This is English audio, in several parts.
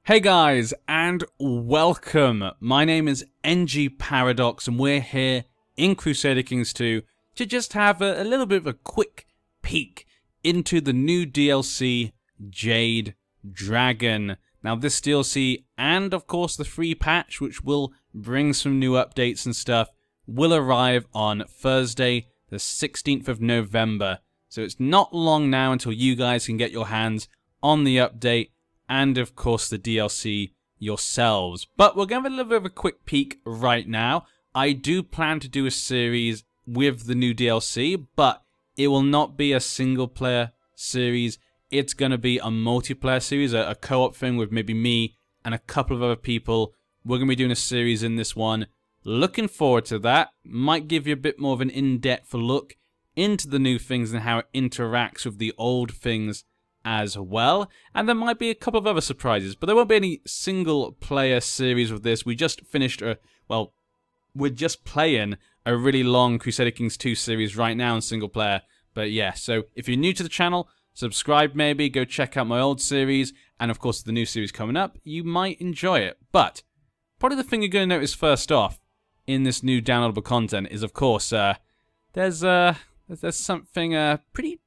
Hey guys, and welcome. My name is NG Paradox, and we're here in Crusader Kings 2 to just have a little bit of a quick peek into the new DLC, Jade Dragon. Now this DLC, and of course the free patch, which will bring some new updates and stuff, will arrive on Thursday, the 16th of November. So it's not long now until you guys can get your hands on the update, and of course the DLC yourselves. But we're going to have a little bit of a quick peek right now. I do plan to do a series with the new DLC, but it will not be a single player series. It's going to be a multiplayer series, a co-op thing with maybe me and a couple of other people. We're going to be doing a series in this one. Looking forward to that. Might give you a bit more of an in-depth look into the new things and how it interacts with the old things as well, and there might be a couple of other surprises, but there won't be any single player series with this. We just finished we're just playing a really long Crusader Kings 2 series right now in single player. But yeah, so if you're new to the channel, subscribe maybe, go check out my old series, and of course the new series coming up, you might enjoy it. But probably the thing you're going to notice first off in this new downloadable content is, of course, there's something pretty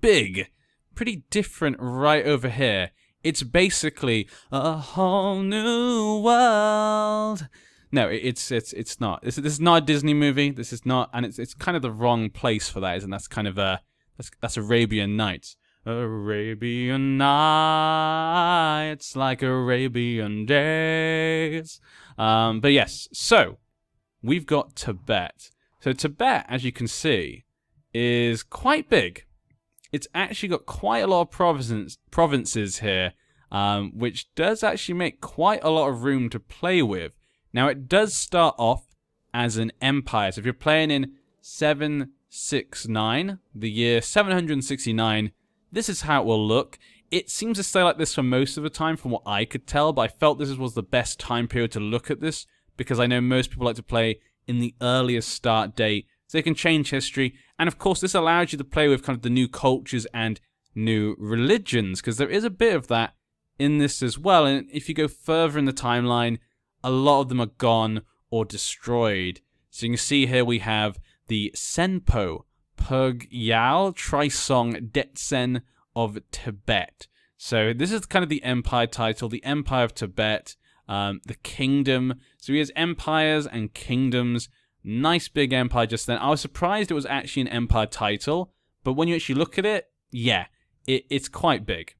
big, pretty different right over here. It's basically a whole new world. No, it's not. This is not a Disney movie. This is not, and it's kind of the wrong place for that, isn't it? That's kind of that's Arabian Nights. Arabian Nights, like Arabian days. But yes, so we've got Tibet. So Tibet, as you can see, is quite big. It's actually got quite a lot of provinces here, which does actually make quite a lot of room to play with. Now, it does start off as an empire. So if you're playing in 769, the year 769, this is how it will look. It seems to stay like this for most of the time from what I could tell, but I felt this was the best time period to look at this because I know most people like to play in the earliest start date, so they can change history. And of course, this allows you to play with kind of the new cultures and new religions, because there is a bit of that in this as well. And if you go further in the timeline, a lot of them are gone or destroyed. So you can see here we have the Senpo Pergyal Trisong Detsen of Tibet. So this is kind of the empire title, the Empire of Tibet, the kingdom. So he has empires and kingdoms. Nice big empire just then. I was surprised it was actually an empire title, but when you actually look at it, yeah, it's quite big.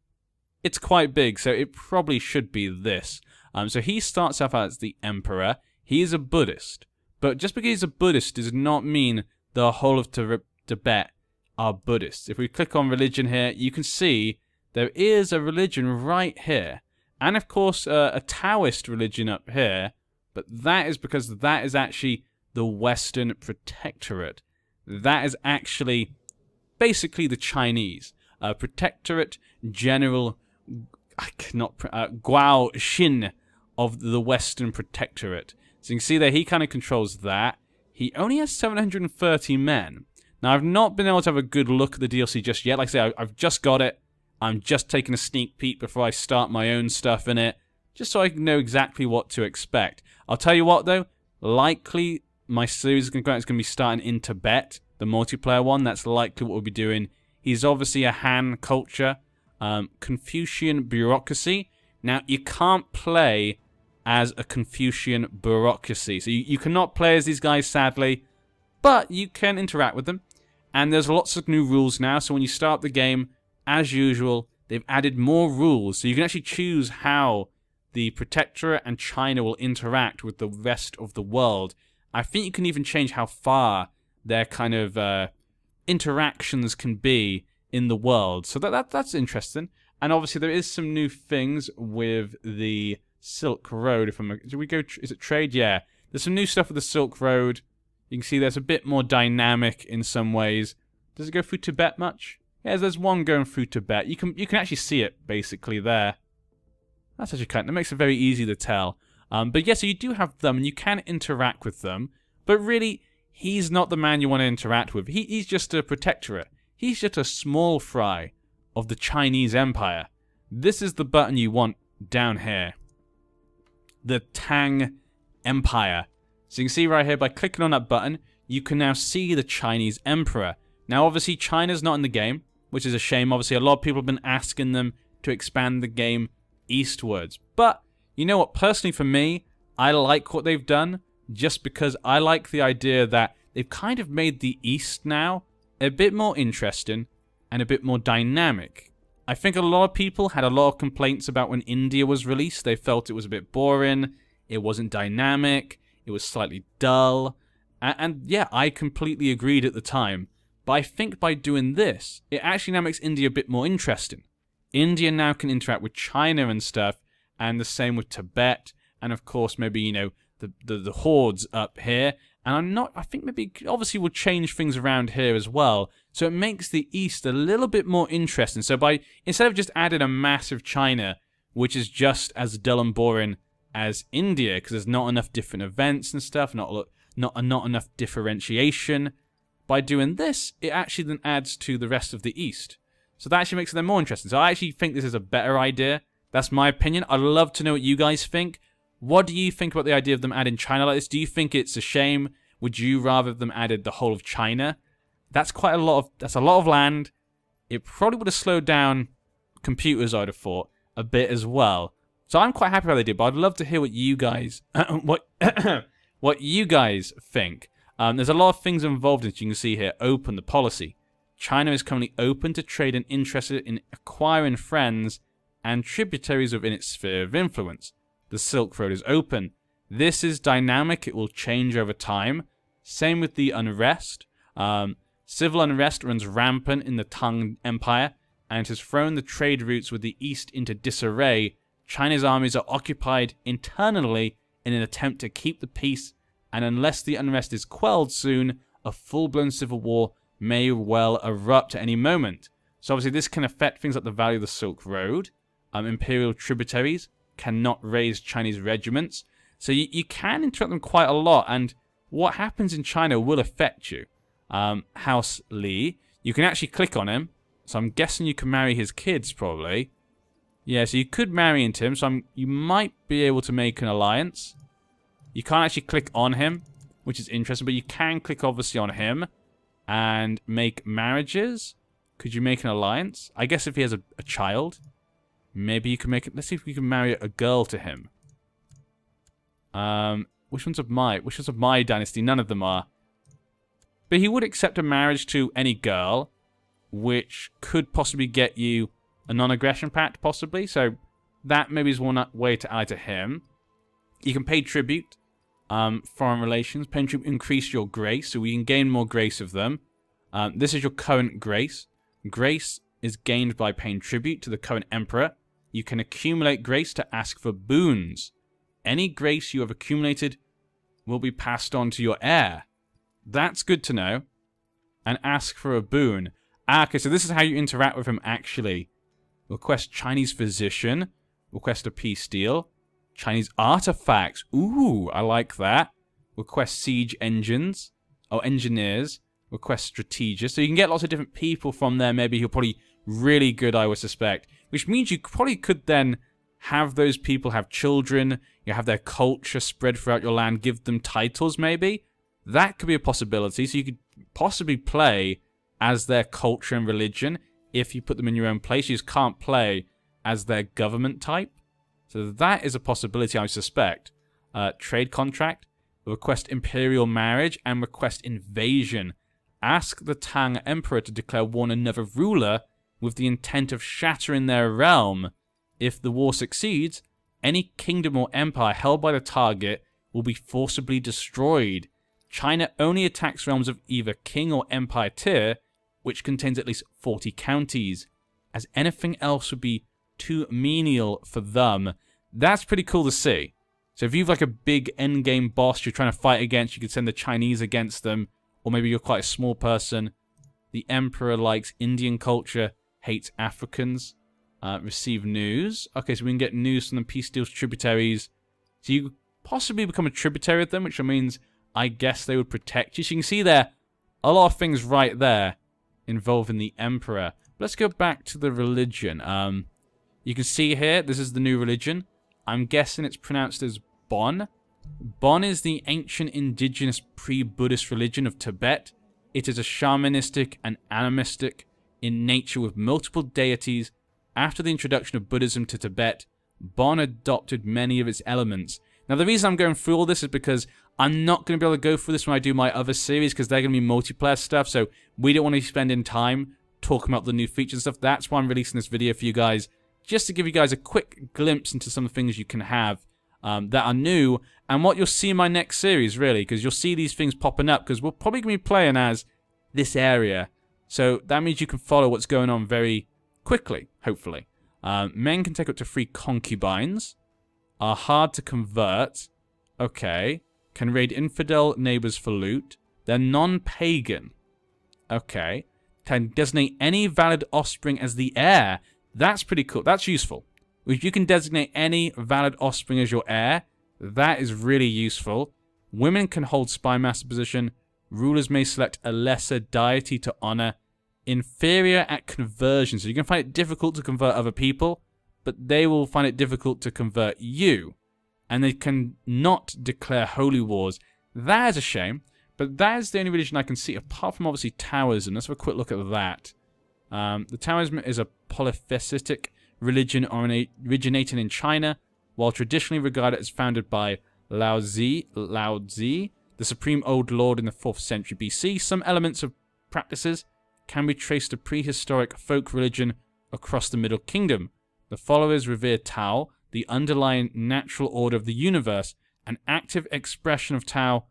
It's quite big, so it probably should be this. So he starts off as the emperor. He is a Buddhist, but just because he's a Buddhist does not mean the whole of Tibet are Buddhists. If we click on religion here, you can see there is a religion right here, and of course a Taoist religion up here, but that is because that is actually the Western Protectorate. That is actually basically the Chinese. Protectorate General, I cannot, Guao Xin of the Western Protectorate. So you can see there he kind of controls that. He only has 730 men. Now I've not been able to have a good look at the DLC just yet. Like I say, I've just got it. I'm just taking a sneak peek before I start my own stuff in it, just so I can know exactly what to expect. I'll tell you what though, likely my series is going to be starting in Tibet, the multiplayer one. That's likely what we'll be doing. He's obviously a Han culture, Confucian bureaucracy. Now, you can't play as a Confucian bureaucracy. So you cannot play as these guys, sadly, but you can interact with them. And there's lots of new rules now. So when you start the game, as usual, they've added more rules. So you can actually choose how the Protectorate and China will interact with the rest of the world. I think you can even change how far their kind of interactions can be in the world. So that's interesting. And obviously there is some new things with the Silk Road. Do we go? Is it trade? Yeah. There's some new stuff with the Silk Road. You can see there's a bit more dynamic in some ways. Does it go through Tibet much? Yeah, there's one going through Tibet. You can actually see it basically there. That's actually kind of, that makes it very easy to tell. But yeah, so you do have them, and you can interact with them. But really, he's not the man you want to interact with. He's just a protectorate. He's just a small fry of the Chinese Empire. This is the button you want down here. The Tang Empire. So you can see right here, by clicking on that button, you can now see the Chinese Emperor. Now, obviously, China's not in the game, which is a shame. Obviously, a lot of people have been asking them to expand the game eastwards. But, you know what? Personally, for me, I like what they've done, just because I like the idea that they've kind of made the East now a bit more interesting and a bit more dynamic. I think a lot of people had a lot of complaints about when India was released. They felt it was a bit boring, it wasn't dynamic, it was slightly dull. And yeah, I completely agreed at the time. But I think by doing this, it actually now makes India a bit more interesting. India now can interact with China and stuff, and the same with Tibet, and of course maybe, you know, the hordes up here. And I think maybe, obviously we'll change things around here as well. So it makes the East a little bit more interesting. So instead of just adding a massive China, which is just as dull and boring as India, because there's not enough different events and stuff, not enough differentiation, by doing this, it actually then adds to the rest of the East. So that actually makes them more interesting. So I actually think this is a better idea. That's my opinion. I'd love to know what you guys think. What do you think about the idea of them adding China like this? Do you think it's a shame? Would you rather them added the whole of China? That's a lot of land. It probably would have slowed down computers, I'd have thought, a bit as well. So I'm quite happy how they did, but I'd love to hear what you guys what you guys think. There's a lot of things involved, as you can see here. Open the policy. China is currently open to trade and interested in acquiring friends and tributaries within its sphere of influence. The Silk Road is open. This is dynamic. It will change over time. Same with the unrest. Civil unrest runs rampant in the Tang Empire and has thrown the trade routes with the East into disarray. China's armies are occupied internally in an attempt to keep the peace, and unless the unrest is quelled soon, a full-blown civil war may well erupt at any moment. So obviously this can affect things like the value of the Silk Road. Imperial tributaries cannot raise Chinese regiments. So you can interrupt them quite a lot, and what happens in China will affect you. House Li, you can actually click on him, so I'm guessing you can marry his kids, probably. Yeah, so you could marry into him, so you might be able to make an alliance. You can't actually click on him, which is interesting, but you can click, obviously, on him and make marriages. Could you make an alliance? I guess if he has a child, maybe you can make it. Let's see if we can marry a girl to him. Which ones of my dynasty? None of them are. But he would accept a marriage to any girl, which could possibly get you a non-aggression pact, possibly. So that maybe is one way to ally to him. You can pay tribute, foreign relations. Paying tribute increase your grace, so we can gain more grace of them. This is your current grace. Grace is gained by paying tribute to the current emperor. You can accumulate grace to ask for boons. Any grace you have accumulated will be passed on to your heir. That's good to know. And ask for a boon. Okay, so this is how you interact with him, actually. Request Chinese physician. Request a peace deal. Chinese artifacts. Ooh, I like that. Request siege engines. Oh, engineers. Request strategists. So you can get lots of different people from there. Maybe who are probably really good, I would suspect. Which means you probably could then have those people have children. You have their culture spread throughout your land. Give them titles, maybe. That could be a possibility. So you could possibly play as their culture and religion if you put them in your own place. You just can't play as their government type. So that is a possibility, I suspect. Trade contract. Request imperial marriage and request invasion. Ask the Tang Emperor to declare war on another ruler with the intent of shattering their realm. If the war succeeds, any kingdom or empire held by the target will be forcibly destroyed. China only attacks realms of either king or empire tier, which contains at least 40 counties, as anything else would be too menial for them. That's pretty cool to see. So if you've like a big endgame boss you're trying to fight against, you could send the Chinese against them, or maybe you're quite a small person. The emperor likes Indian culture, hates Africans. Receive news. Okay, so we can get news from the peace deals tributaries. So you possibly become a tributary of them, which means I guess they would protect you. So you can see there a lot of things right there involving the emperor. Let's go back to the religion. You You can see here, this is the new religion. I'm guessing it's pronounced as Bon. Bon is the ancient indigenous pre-Buddhist religion of Tibet. It is a shamanistic and animistic in nature with multiple deities. After the introduction of Buddhism to Tibet, Bon adopted many of its elements. Now, the reason I'm going through all this is because I'm not going to be able to go through this when I do my other series, because they're going to be multiplayer stuff, so we don't want to be spending time talking about the new features and stuff. That's why I'm releasing this video for you guys, just to give you guys a quick glimpse into some of the things you can have that are new, and what you'll see in my next series, really, because you'll see these things popping up, because we're probably going to be playing as this area. So that means you can follow what's going on very quickly, hopefully. Men can take up to 3 concubines. Are hard to convert. Okay. Can raid infidel neighbors for loot. They're non-pagan. Okay. Can designate any valid offspring as the heir. That's pretty cool. That's useful. If you can designate any valid offspring as your heir, that is really useful. Women can hold spy master position. Rulers may select a lesser deity to honor. Inferior at conversion. So you can find it difficult to convert other people, but they will find it difficult to convert you. And they can not declare holy wars. That is a shame, but that is the only religion I can see, apart from obviously Taoism. Let's have a quick look at that. The Taoism is a polytheistic religion originating in China, while traditionally regarded as founded by Lao Tzu, the supreme old lord in the 4th century BC. Some elements of practices can be traced to prehistoric folk religion across the Middle Kingdom. The followers revere Tao, the underlying natural order of the universe. An active expression of Tao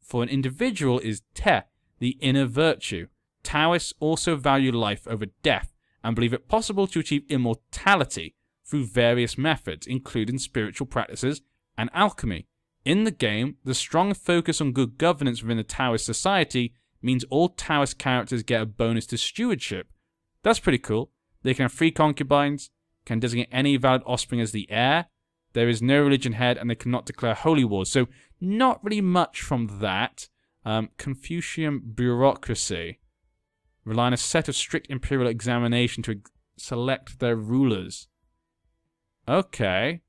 for an individual is Te, the inner virtue. Taoists also value life over death and believe it possible to achieve immortality through various methods, including spiritual practices and alchemy. In the game, the strong focus on good governance within the Taoist society means all Taoist characters get a bonus to stewardship. That's pretty cool. They can have 3 concubines, can designate any valid offspring as the heir. There is no religion head, and they cannot declare holy wars. So, not really much from that. Confucian bureaucracy. Rely on a set of strict imperial examination to select their rulers. Okay.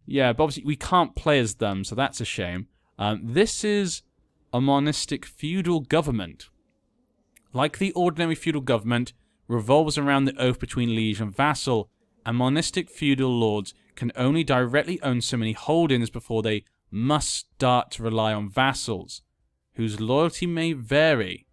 Yeah, but obviously we can't play as them, so that's a shame. This is a monastic feudal government. Like the ordinary feudal government, revolves around the oath between liege and vassal, and monastic feudal lords can only directly own so many holdings before they must start to rely on vassals, whose loyalty may vary,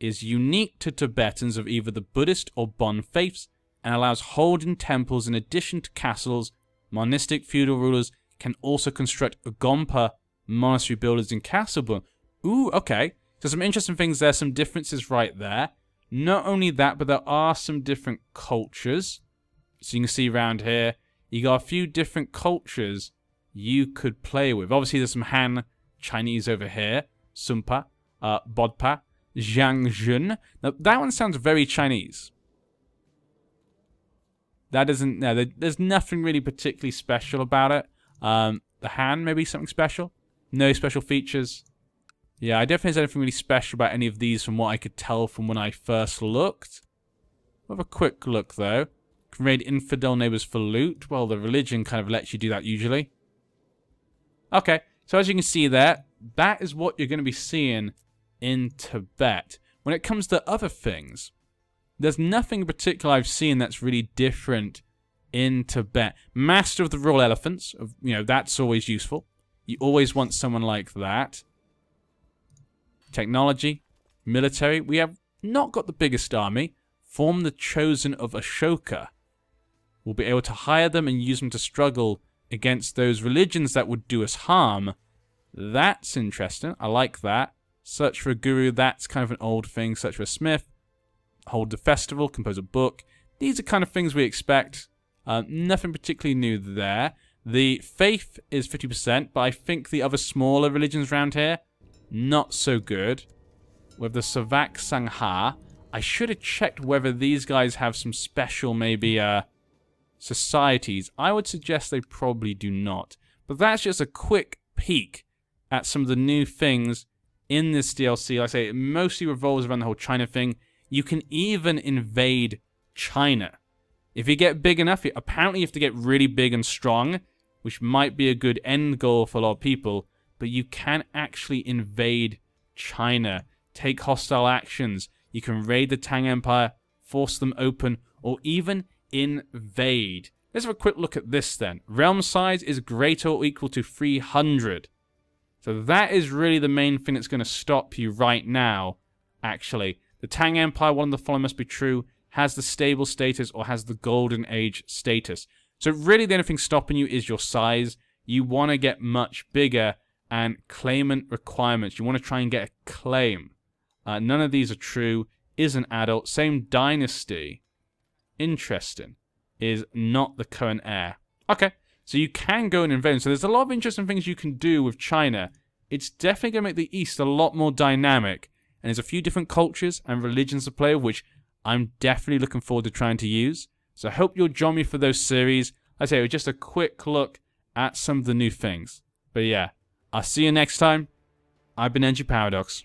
is unique to Tibetans of either the Buddhist or Bon faiths, and allows holding temples in addition to castles. Monastic feudal rulers can also construct Gompa monastery buildings in castle. Ooh, okay. So some interesting things there, some differences right there. Not only that, but there are some different cultures. So you can see around here, you got a few different cultures you could play with. Obviously, there's some Han Chinese over here. Sumpa, Bodpa, Jiangjun. Now, that one sounds very Chinese. That isn't... No, there's nothing really particularly special about it. The Han, maybe something special. No special features. Yeah, I don't think there's anything really special about any of these from what I could tell from when I first looked. We'll have a quick look, though. Can raid infidel neighbors for loot. Well, the religion kind of lets you do that usually. Okay, so as you can see there, that is what you're going to be seeing in Tibet. When it comes to other things, there's nothing in particular I've seen that's really different in Tibet. Master of the Royal Elephants, that's always useful. You always want someone like that. Technology, military. We have not got the biggest army. Form the chosen of Ashoka. We'll be able to hire them and use them to struggle against those religions that would do us harm. That's interesting. I like that. Search for a guru. That's kind of an old thing. Search for a smith. Hold the festival. Compose a book. These are kind of things we expect. Nothing particularly new there. The faith is 50%, but I think the other smaller religions around here, not so good. With the Savak Sangha, I should have checked whether these guys have some special, maybe, societies. I would suggest they probably do not. But that's just a quick peek at some of the new things in this DLC. Like I say, it mostly revolves around the whole China thing. You can even invade China. If you get big enough, apparently you have to get really big and strong, which might be a good end goal for a lot of people, but you can actually invade China, take hostile actions. You can raid the Tang Empire, force them open, or even invade. Let's have a quick look at this then. Realm size is greater or equal to 300. So that is really the main thing that's going to stop you right now, actually. The Tang Empire, one of the following must be true, has the stable status or has the golden age status. So really the only thing stopping you is your size. You want to get much bigger, and claimant requirements. You want to try and get a claim. None of these are true. Is an adult. Same dynasty. Interesting. Is not the current heir. Okay. So you can go and invade. So there's a lot of interesting things you can do with China. It's definitely going to make the East a lot more dynamic. And there's a few different cultures and religions to play with, which I'm definitely looking forward to trying to use. So I hope you'll join me for those series. Like I say, it was just a quick look at some of the new things. But yeah, I'll see you next time. I've been NG Paradox.